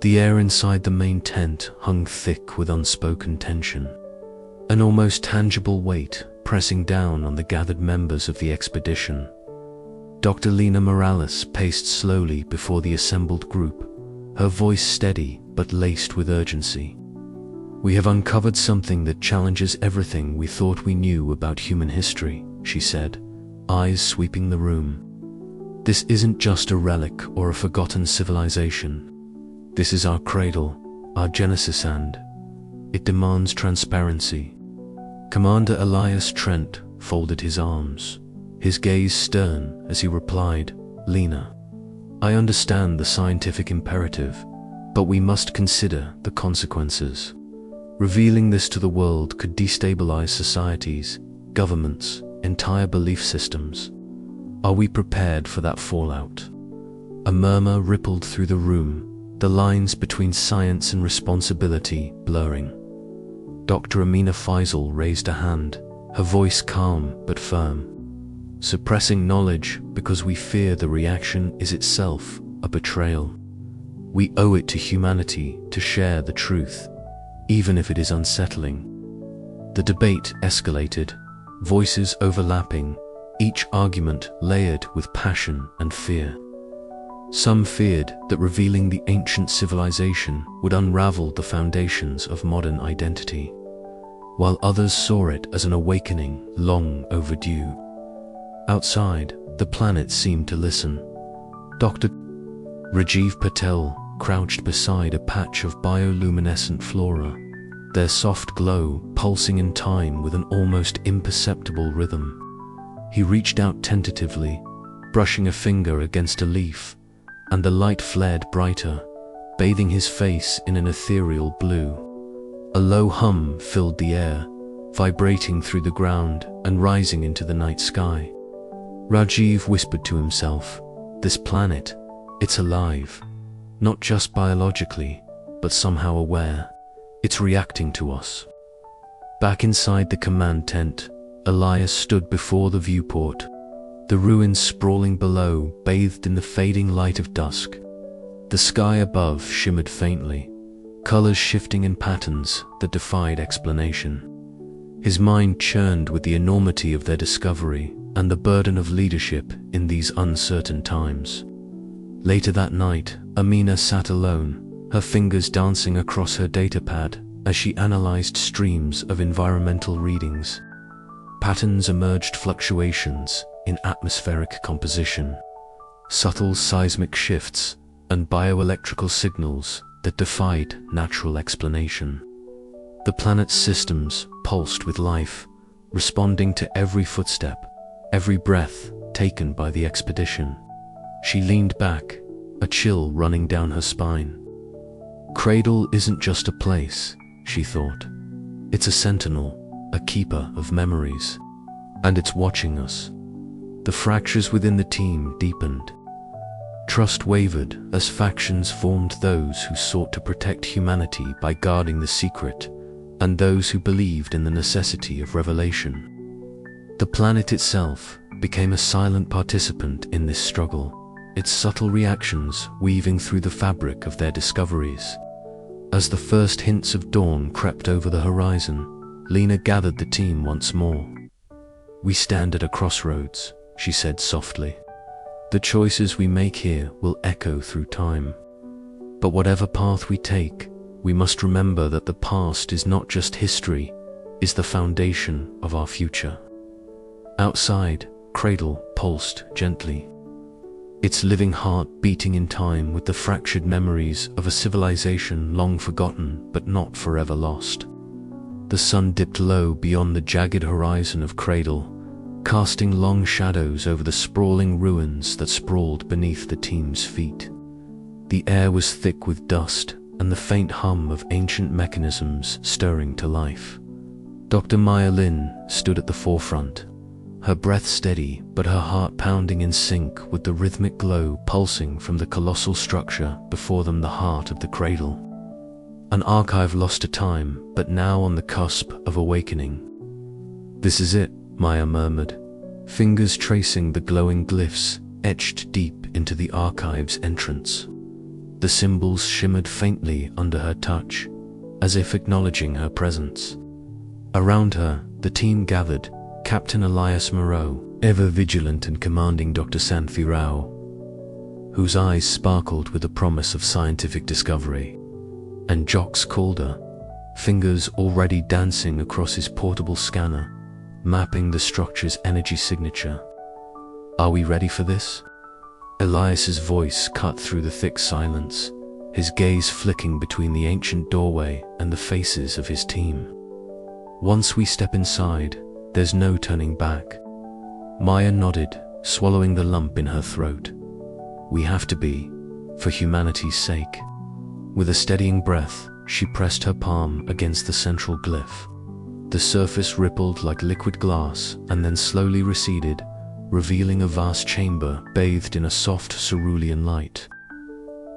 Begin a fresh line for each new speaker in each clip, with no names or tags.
The air inside the main tent hung thick with unspoken tension, an almost tangible weight pressing down on the gathered members of the expedition. Dr. Lena Morales paced slowly before the assembled group, her voice steady but laced with urgency. "We have uncovered something that challenges everything we thought we knew about human history," she said, eyes sweeping the room. "This isn't just a relic or a forgotten civilization. This is our cradle, our genesis, and it demands transparency." Commander Elias Trent folded his arms, his gaze stern as he replied, "Lena, I understand the scientific imperative, but we must consider the consequences. Revealing this to the world could destabilize societies, governments, entire belief systems. Are we prepared for that fallout?" A murmur rippled through the room, the lines between science and responsibility blurring. Dr. Amina Faisal raised a hand, her voice calm but firm. "Suppressing knowledge because we fear the reaction is itself a betrayal. We owe it to humanity to share the truth, even if it is unsettling." The debate escalated, voices overlapping, each argument layered with passion and fear. Some feared that revealing the ancient civilization would unravel the foundations of modern identity, while others saw it as an awakening long overdue. Outside, the planet seemed to listen. Dr. Rajiv Patel crouched beside a patch of bioluminescent flora, their soft glow pulsing in time with an almost imperceptible rhythm. He reached out tentatively, brushing a finger against a leaf, and the light flared brighter, bathing his face in an ethereal blue. A low hum filled the air, vibrating through the ground and rising into the night sky. Rajiv whispered to himself, "This planet, it's alive, not just biologically, but somehow aware. It's reacting to us." Back inside the command tent, Elias stood before the viewport, the ruins sprawling below bathed in the fading light of dusk. The sky above shimmered faintly, colors shifting in patterns that defied explanation. His mind churned with the enormity of their discovery and the burden of leadership in these uncertain times. Later that night, Amina sat alone, her fingers dancing across her datapad as she analyzed streams of environmental readings. Patterns emerged, fluctuations in atmospheric composition, subtle seismic shifts, and bioelectrical signals that defied natural explanation. The planet's systems pulsed with life, responding to every footstep, every breath taken by the expedition. She leaned back, a chill running down her spine. Cradle isn't just a place, she thought. It's a sentinel, a keeper of memories. And it's watching us. The fractures within the team deepened. Trust wavered as factions formed, those who sought to protect humanity by guarding the secret, and those who believed in the necessity of revelation. The planet itself became a silent participant in this struggle, its subtle reactions weaving through the fabric of their discoveries. As the first hints of dawn crept over the horizon, Lena gathered the team once more. "We stand at a crossroads," she said softly. "The choices we make here will echo through time. But whatever path we take, we must remember that the past is not just history, is the foundation of our future." Outside, Cradle pulsed gently, its living heart beating in time with the fractured memories of a civilization long forgotten but not forever lost. The sun dipped low beyond the jagged horizon of Cradle, casting long shadows over the sprawling ruins that sprawled beneath the team's feet. The air was thick with dust and the faint hum of ancient mechanisms stirring to life. Dr. Maya Lin stood at the forefront, her breath steady but her heart pounding in sync with the rhythmic glow pulsing from the colossal structure before them, the heart of the Cradle. An archive lost to time, but now on the cusp of awakening. "This is it," Maya murmured, fingers tracing the glowing glyphs etched deep into the archive's entrance. The symbols shimmered faintly under her touch, as if acknowledging her presence. Around her, the team gathered, Captain Elias Moreau, ever vigilant and commanding Dr. Santhi Rao, whose eyes sparkled with the promise of scientific discovery, and Jox Calder, fingers already dancing across his portable scanner, mapping the structure's energy signature. "Are we ready for this?" Elias's voice cut through the thick silence, his gaze flicking between the ancient doorway and the faces of his team. "Once we step inside, there's no turning back." Maya nodded, swallowing the lump in her throat. "We have to be, for humanity's sake." With a steadying breath, she pressed her palm against the central glyph. The surface rippled like liquid glass and then slowly receded, revealing a vast chamber bathed in a soft cerulean light.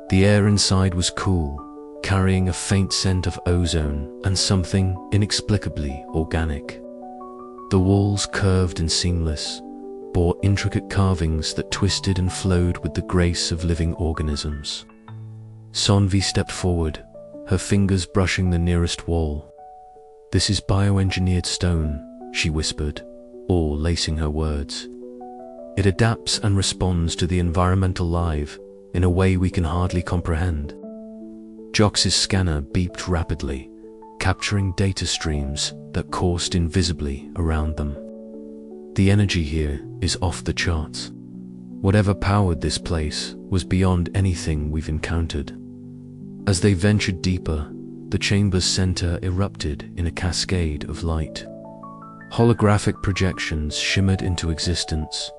The air inside was cool, carrying a faint scent of ozone and something inexplicably organic. The walls, curved and seamless, bore intricate carvings that twisted and flowed with the grace of living organisms. Sanvi stepped forward, her fingers brushing the nearest wall. "This is bioengineered stone," she whispered, all lacing her words. "It adapts and responds to the environmental life in a way we can hardly comprehend." Jox's scanner beeped rapidly, capturing data streams that coursed invisibly around them. "The energy here is off the charts. Whatever powered this place was beyond anything we've encountered." As they ventured deeper, the chamber's center erupted in a cascade of light. Holographic projections shimmered into existence,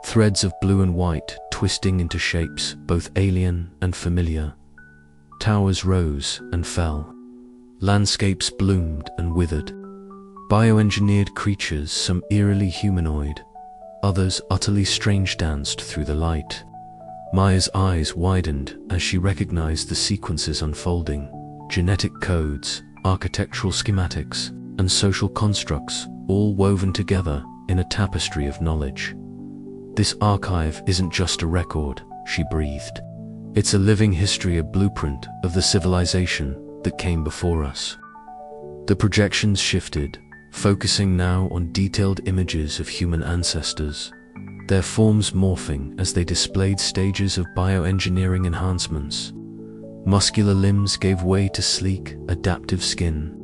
threads of blue and white twisting into shapes both alien and familiar. Towers rose and fell. Landscapes bloomed and withered. Bioengineered creatures, some eerily humanoid, others utterly strange, danced through the light. Maya's eyes widened as she recognized the sequences unfolding: genetic codes, architectural schematics, and social constructs, all woven together in a tapestry of knowledge. "This archive isn't just a record," she breathed. "It's a living history, a blueprint of the civilization that came before us." The projections shifted, focusing now on detailed images of human ancestors, their forms morphing as they displayed stages of bioengineering enhancements. Muscular limbs gave way to sleek, adaptive skin.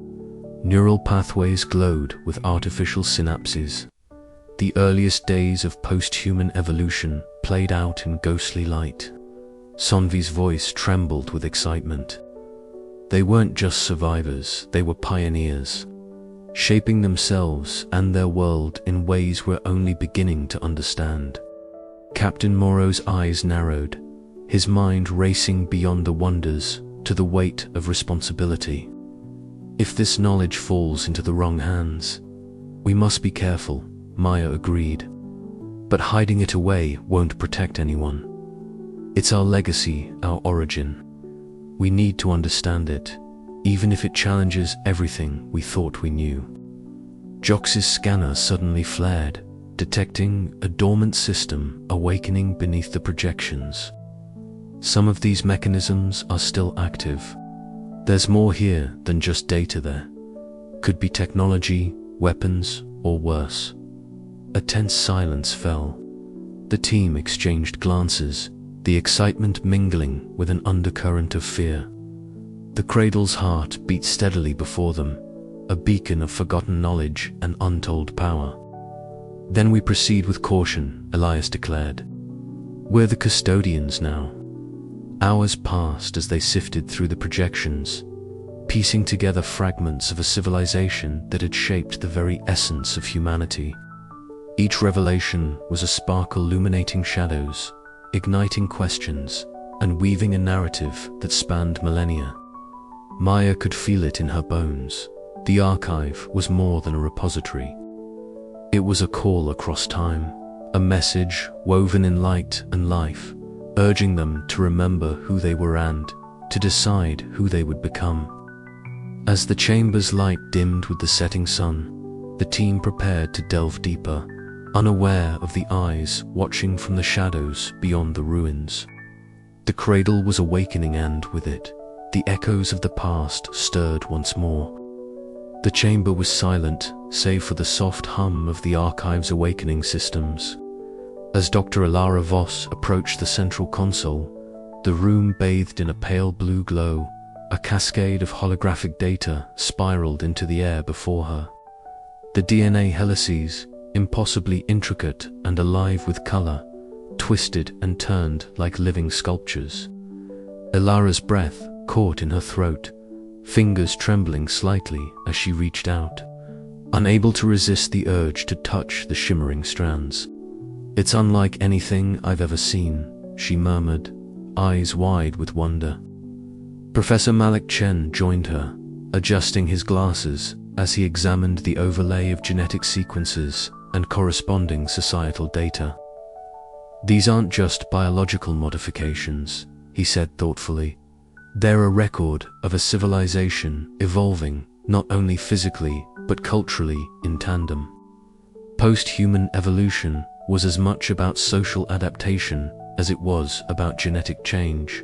Neural pathways glowed with artificial synapses. The earliest days of post-human evolution played out in ghostly light. Sanvi's voice trembled with excitement. They weren't just survivors, they were pioneers, shaping themselves and their world in ways we're only beginning to understand. Captain Moreau's eyes narrowed, his mind racing beyond the wonders to the weight of responsibility. "If this knowledge falls into the wrong hands, we must be careful," Maya agreed. "But hiding it away won't protect anyone. It's our legacy, our origin. We need to understand it, even if it challenges everything we thought we knew." Jox's scanner suddenly flared, detecting a dormant system awakening beneath the projections. "Some of these mechanisms are still active. There's more here than just data there. Could be technology, weapons, or worse." A tense silence fell. The team exchanged glances, the excitement mingling with an undercurrent of fear. The Cradle's heart beat steadily before them, a beacon of forgotten knowledge and untold power. "Then we proceed with caution," Elias declared. "We're the custodians now." Hours passed as they sifted through the projections, piecing together fragments of a civilization that had shaped the very essence of humanity. Each revelation was a spark illuminating shadows, igniting questions, and weaving a narrative that spanned millennia. Maya could feel it in her bones. The archive was more than a repository. It was a call across time, a message woven in light and life, urging them to remember who they were and to decide who they would become. As the chamber's light dimmed with the setting sun, the team prepared to delve deeper, unaware of the eyes watching from the shadows beyond the ruins. The cradle was awakening, and with it, the echoes of the past stirred once more. The chamber was silent, save for the soft hum of the archive's awakening systems. As Dr. Lyra Voss approached the central console, the room bathed in a pale blue glow. A cascade of holographic data spiraled into the air before her. The DNA helices, impossibly intricate and alive with color, twisted and turned like living sculptures. Lyra's breath caught in her throat, fingers trembling slightly as she reached out, unable to resist the urge to touch the shimmering strands. "It's unlike anything I've ever seen," she murmured, eyes wide with wonder. Professor Malik Chen joined her, adjusting his glasses as he examined the overlay of genetic sequences and corresponding societal data. "These aren't just biological modifications," he said thoughtfully. "They're a record of a civilization evolving not only physically but culturally in tandem." Post-human evolution was as much about social adaptation as it was about genetic change.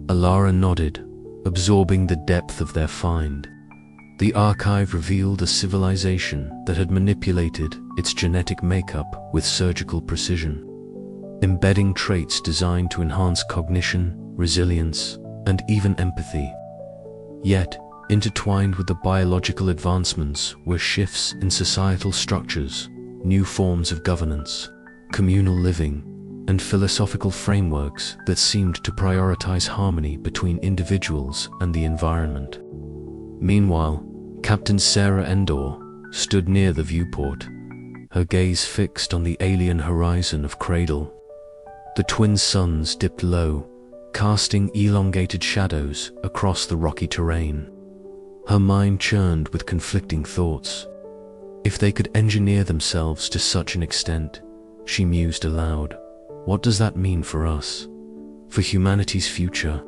Lyra nodded, absorbing the depth of their find. The archive revealed a civilization that had manipulated its genetic makeup with surgical precision, embedding traits designed to enhance cognition, resilience, and even empathy. Yet, intertwined with the biological advancements were shifts in societal structures, new forms of governance, communal living, and philosophical frameworks that seemed to prioritize harmony between individuals and the environment. Meanwhile, Captain Sarah Endor stood near the viewport, her gaze fixed on the alien horizon of Cradle. The twin suns dipped low, casting elongated shadows across the rocky terrain. Her mind churned with conflicting thoughts. If they could engineer themselves to such an extent, she mused aloud, what does that mean for us? For humanity's future?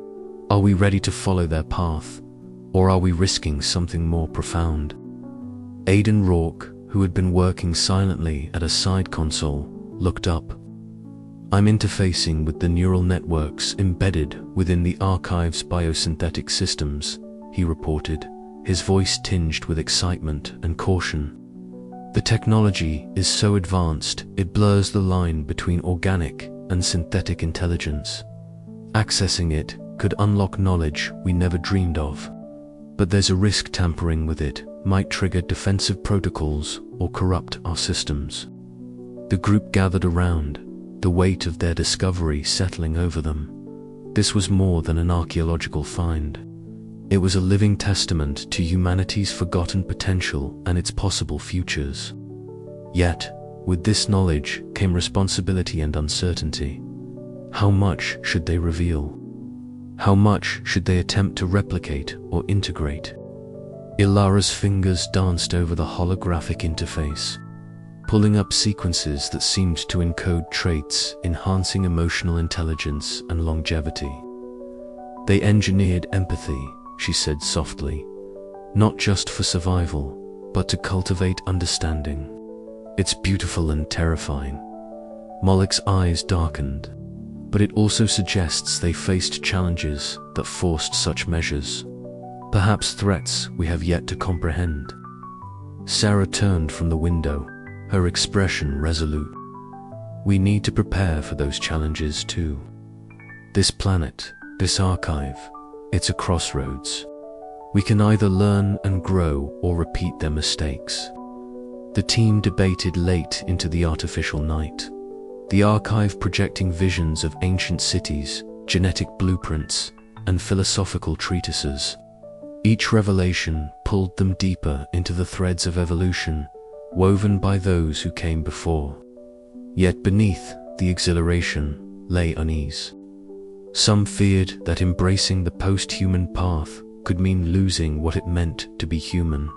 Are we ready to follow their path? Or are we risking something more profound? Aidan Rourke, who had been working silently at a side console, looked up. "I'm interfacing with the neural networks embedded within the archive's biosynthetic systems," he reported, his voice tinged with excitement and caution. "The technology is so advanced it blurs the line between organic and synthetic intelligence. Accessing it could unlock knowledge we never dreamed of. But there's a risk tampering with it might trigger defensive protocols or corrupt our systems." The group gathered around, the weight of their discovery settling over them. This was more than an archaeological find. It was a living testament to humanity's forgotten potential and its possible futures. Yet, with this knowledge came responsibility and uncertainty. How much should they reveal? How much should they attempt to replicate or integrate? Lyra's fingers danced over the holographic interface, pulling up sequences that seemed to encode traits enhancing emotional intelligence and longevity. "They engineered empathy," she said softly, "not just for survival, but to cultivate understanding. It's beautiful and terrifying." Malik's eyes darkened, but it also suggests they faced challenges that forced such measures, perhaps threats we have yet to comprehend. Sarah turned from the window, her expression resolute. "We need to prepare for those challenges too. This planet, this archive, it's a crossroads. We can either learn and grow or repeat their mistakes." The team debated late into the artificial night, the archive projecting visions of ancient cities, genetic blueprints, and philosophical treatises. Each revelation pulled them deeper into the threads of evolution, woven by those who came before. Yet beneath the exhilaration lay unease. Some feared that embracing the post-human path could mean losing what it meant to be human.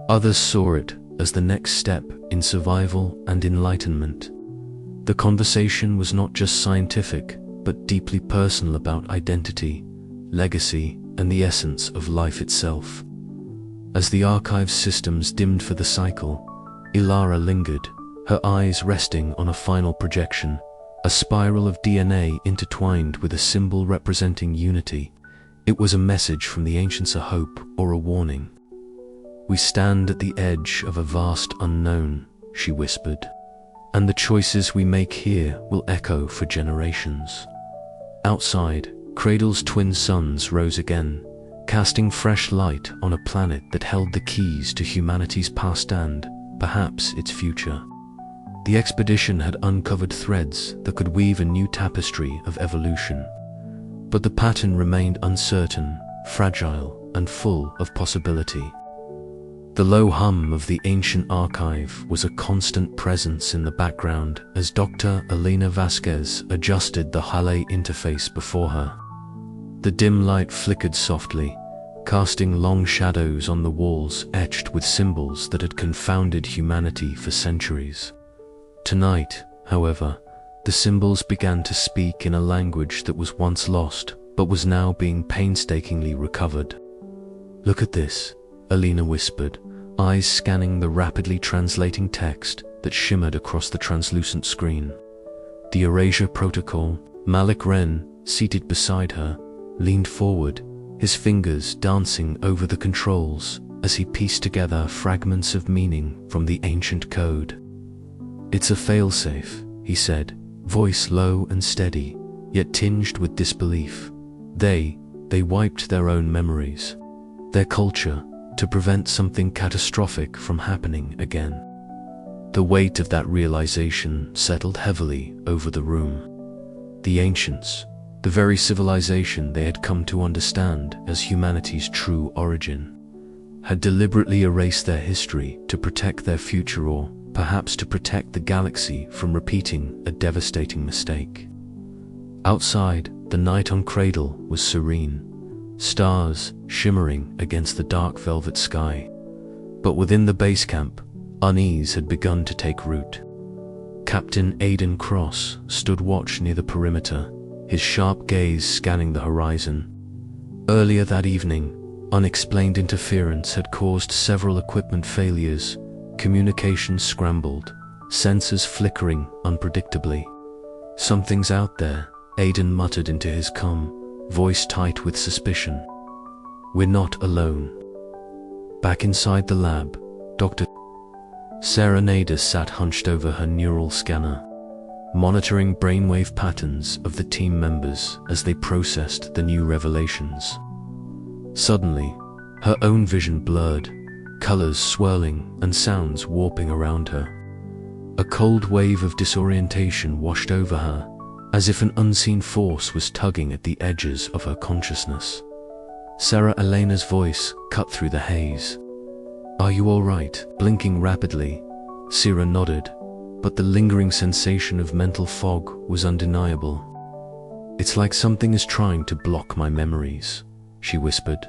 Others saw it as the next step in survival and enlightenment. The conversation was not just scientific, but deeply personal about identity, legacy, and the essence of life itself. As the archive's systems dimmed for the cycle, Lyra lingered, her eyes resting on a final projection, a spiral of DNA intertwined with a symbol representing unity. It was a message from the ancients, a hope or a warning. "We stand at the edge of a vast unknown," she whispered, "and the choices we make here will echo for generations." Outside, Cradle's twin suns rose again, casting fresh light on a planet that held the keys to humanity's past and, perhaps, its future. The expedition had uncovered threads that could weave a new tapestry of evolution, but the pattern remained uncertain, fragile, and full of possibility. The low hum of the ancient archive was a constant presence in the background as Dr. Elena Vasquez adjusted the HALE interface before her. The dim light flickered softly, casting long shadows on the walls etched with symbols that had confounded humanity for centuries. Tonight, however, the symbols began to speak in a language that was once lost, but was now being painstakingly recovered. "Look at this," Elena whispered, eyes scanning the rapidly translating text that shimmered across the translucent screen. The Erasure Protocol. Malik Wren, seated beside her, leaned forward, his fingers dancing over the controls as he pieced together fragments of meaning from the ancient code. "It's a failsafe," he said, voice low and steady, yet tinged with disbelief. They wiped their own memories, their culture, to prevent something catastrophic from happening again. The weight of that realization settled heavily over the room. The ancients, the very civilization they had come to understand as humanity's true origin, had deliberately erased their history to protect their future, or perhaps to protect the galaxy from repeating a devastating mistake. Outside, the night on Cradle was serene, stars shimmering against the dark velvet sky. But within the base camp, unease had begun to take root. Captain Aidan Cross stood watch near the perimeter, his sharp gaze scanning the horizon. Earlier that evening, unexplained interference had caused several equipment failures, communications scrambled, sensors flickering unpredictably. "Something's out there," Aidan muttered into his calm, voice tight with suspicion. "We're not alone." Back inside the lab, Dr. Sarah Nader sat hunched over her neural scanner, monitoring brainwave patterns of the team members as they processed the new revelations. Suddenly, her own vision blurred, colors swirling and sounds warping around her. A cold wave of disorientation washed over her, as if an unseen force was tugging at the edges of her consciousness. Sarah Elena's voice cut through the haze. "Are you all right?" Blinking rapidly, Sarah nodded, but the lingering sensation of mental fog was undeniable. "It's like something is trying to block my memories," she whispered.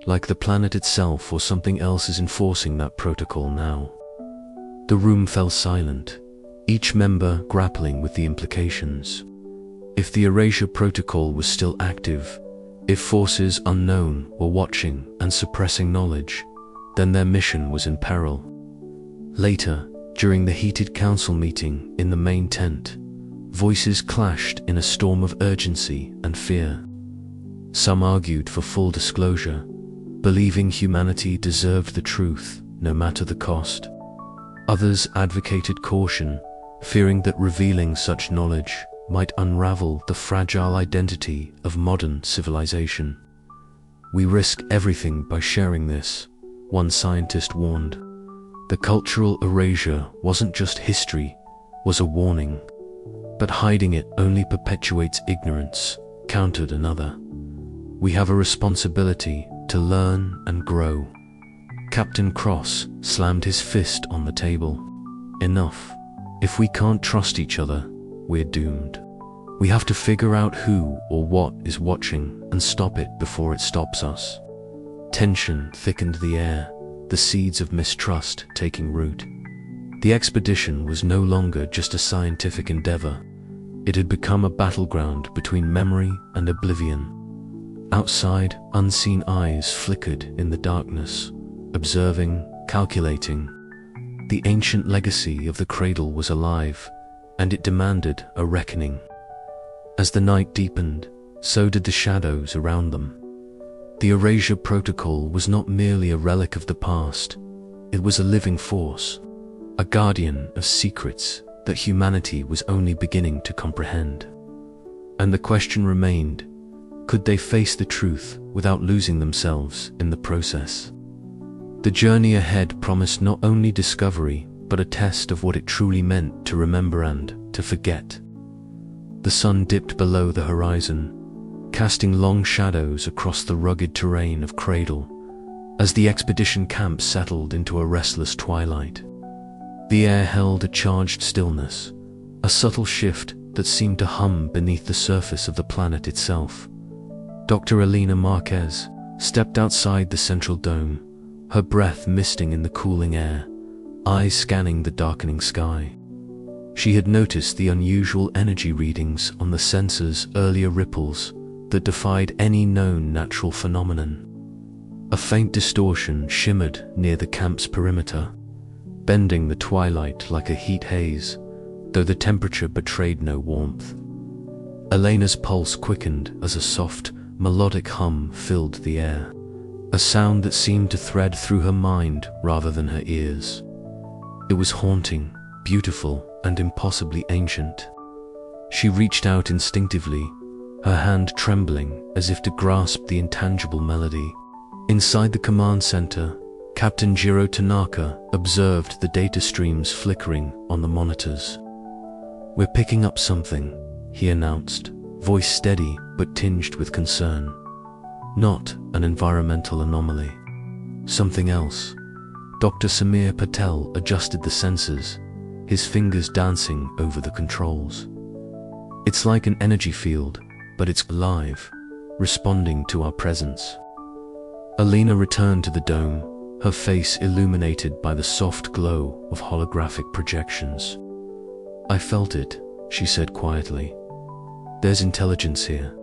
"Like the planet itself or something else is enforcing that protocol now." The room fell silent, each member grappling with the implications. If the Erasure Protocol was still active, if forces unknown were watching and suppressing knowledge, then their mission was in peril. Later, during the heated council meeting in the main tent, voices clashed in a storm of urgency and fear. Some argued for full disclosure, believing humanity deserved the truth, no matter the cost. Others advocated caution, fearing that revealing such knowledge might unravel the fragile identity of modern civilization. "We risk everything by sharing this," one scientist warned. The cultural erasure wasn't just history, was a warning. But hiding it only perpetuates ignorance, countered another. "We have a responsibility to learn and grow." Captain Cross slammed his fist on the table. "Enough. If we can't trust each other, we're doomed. We have to figure out who or what is watching and stop it before it stops us." Tension thickened the air, the seeds of mistrust taking root. The expedition was no longer just a scientific endeavor. It had become a battleground between memory and oblivion. Outside, unseen eyes flickered in the darkness, observing, calculating. The ancient legacy of the Cradle was alive, and it demanded a reckoning. As the night deepened, so did the shadows around them. The Erasure Protocol was not merely a relic of the past, it was a living force, a guardian of secrets that humanity was only beginning to comprehend. And the question remained, could they face the truth without losing themselves in the process? The journey ahead promised not only discovery, but a test of what it truly meant to remember and to forget. The sun dipped below the horizon, casting long shadows across the rugged terrain of Cradle, as the expedition camp settled into a restless twilight. The air held a charged stillness, a subtle shift that seemed to hum beneath the surface of the planet itself. Dr. Elena Marquez stepped outside the central dome, her breath misting in the cooling air, eyes scanning the darkening sky. She had noticed the unusual energy readings on the sensor's earlier ripples that defied any known natural phenomenon. A faint distortion shimmered near the camp's perimeter, bending the twilight like a heat haze, though the temperature betrayed no warmth. Elena's pulse quickened as a soft, melodic hum filled the air, a sound that seemed to thread through her mind rather than her ears. It was haunting, beautiful, and impossibly ancient. She reached out instinctively, her hand trembling as if to grasp the intangible melody. Inside the command center, Captain Jiro Tanaka observed the data streams flickering on the monitors. "We're picking up something," he announced, voice steady but tinged with concern. "Not an environmental anomaly. Something else." Dr. Samir Patel adjusted the sensors, his fingers dancing over the controls. "It's like an energy field, but it's alive, responding to our presence." Elena returned to the dome, her face illuminated by the soft glow of holographic projections. "I felt it," she said quietly. "There's intelligence here,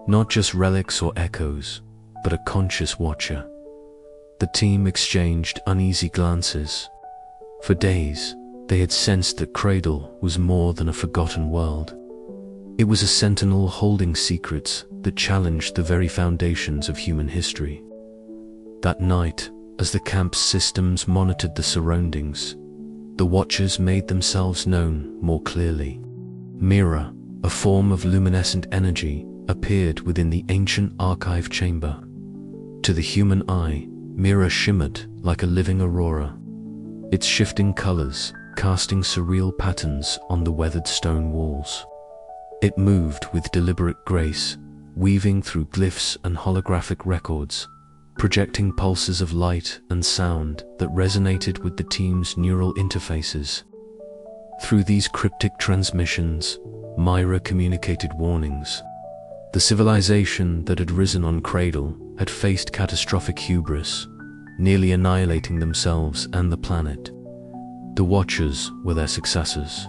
not just relics or echoes, but a conscious watcher." The team exchanged uneasy glances. For days, they had sensed that Cradle was more than a forgotten world. It was a sentinel holding secrets that challenged the very foundations of human history. That night, as the camp's systems monitored the surroundings, the Watchers made themselves known more clearly. Mira, a form of luminescent energy, appeared within the ancient archive chamber. To the human eye, Mira shimmered like a living aurora, its shifting colors casting surreal patterns on the weathered stone walls. It moved with deliberate grace, weaving through glyphs and holographic records, projecting pulses of light and sound that resonated with the team's neural interfaces. Through these cryptic transmissions, Mira communicated warnings. The civilization that had risen on Cradle had faced catastrophic hubris, nearly annihilating themselves and the planet. The Watchers were their successors,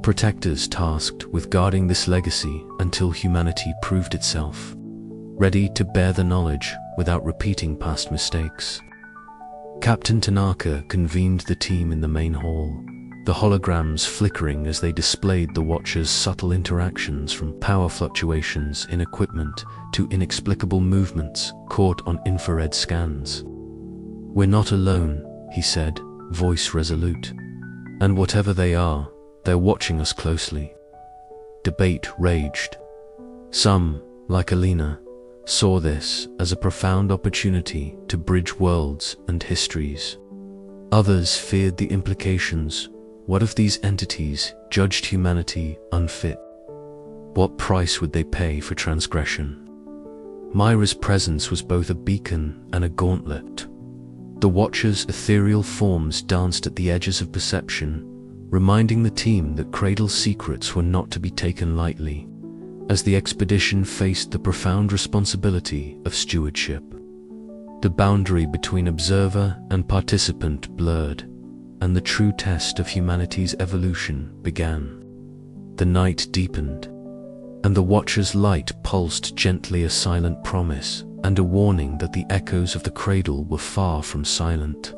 protectors tasked with guarding this legacy until humanity proved itself, ready to bear the knowledge without repeating past mistakes. Captain Tanaka convened the team in the main hall, the holograms flickering as they displayed the Watchers' subtle interactions, from power fluctuations in equipment to inexplicable movements caught on infrared scans. "We're not alone," he said, voice resolute. "And whatever they are, they're watching us closely." Debate raged. Some, like Elena, saw this as a profound opportunity to bridge worlds and histories. Others feared the implications. What if these entities judged humanity unfit? What price would they pay for transgression? Mira's presence was both a beacon and a gauntlet. The Watchers' ethereal forms danced at the edges of perception, reminding the team that Cradle's secrets were not to be taken lightly, as the expedition faced the profound responsibility of stewardship. The boundary between observer and participant blurred, and the true test of humanity's evolution began. The night deepened, and the Watcher's light pulsed gently, a silent promise and a warning that the echoes of the Cradle were far from silent.